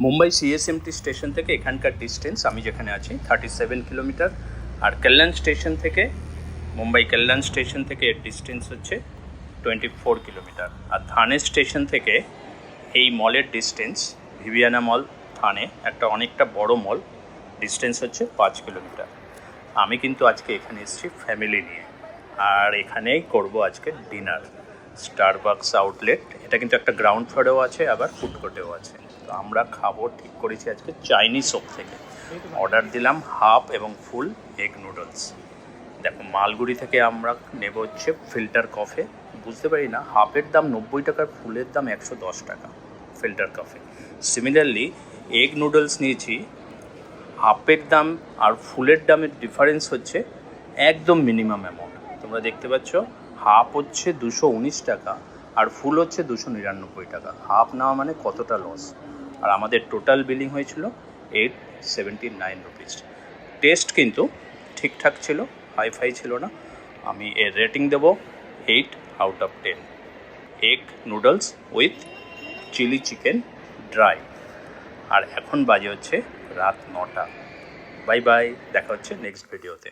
Mumbai CSMT station থেকে এখানকার distance আমি যেখানে আছি 37 কিলোমিটার। আর কল্যাণ স্টেশন থেকে মুম্বাই কল্যাণ স্টেশন থেকে এর ডিস্টেন্স হচ্ছে 24 কিলোমিটার। আর থানে স্টেশন থেকে এই মলের ডিস্টেন্স, ভিভিয়ানা মল থানে একটা অনেকটা বড় মল, ডিস্টেন্স হচ্ছে 5 কিলোমিটার। আমি কিন্তু আজকে এখানে এসেছি ফ্যামিলি নিয়ে, আর এখানেই করব আজকে ডিনার। স্টারবাকস আউটলেট, এটা কিন্তু একটা গ্রাউন্ড ফ্লোরেও আছে, আবার ফুড কোর্টেও আছে। তো আমরা খাবো ঠিক করেছি আজকে চাইনিজ শপ থেকে। অর্ডার দিলাম হাফ এবং ফুল এগ নুডলস। দেখো, মালগুড়ি থেকে আমরা নেব হচ্ছে ফিল্টার কফি। বুঝতে পারি না, হাফের দাম 90 টাকার, ফুলের দাম 110 টাকা filter coffee. Similarly egg noodles নিয়েছি, হাফের দাম আর ফুলের দামের ডিফারেন্স হচ্ছে একদম মিনিমাম অ্যামাউন্ট। তোমরা দেখতে পাচ্ছ, হাফ হচ্ছে 219 টাকা আর ফুল হচ্ছে 299 টাকা। হাফ নেওয়া মানে কতটা লস। আর আমাদের টোটাল বিলিং হয়েছিল 879 রুপিস। টেস্ট কিন্তু ঠিকঠাক ছিল, হাইফাই ছিল না। আমি এর রেটিং দেব 8 out of 10। Egg noodles with chilli chicken dry. আর এখন বাজে হচ্ছে রাত 9টা। বাই বাই, দেখা হচ্ছে নেক্সট ভিডিওতে।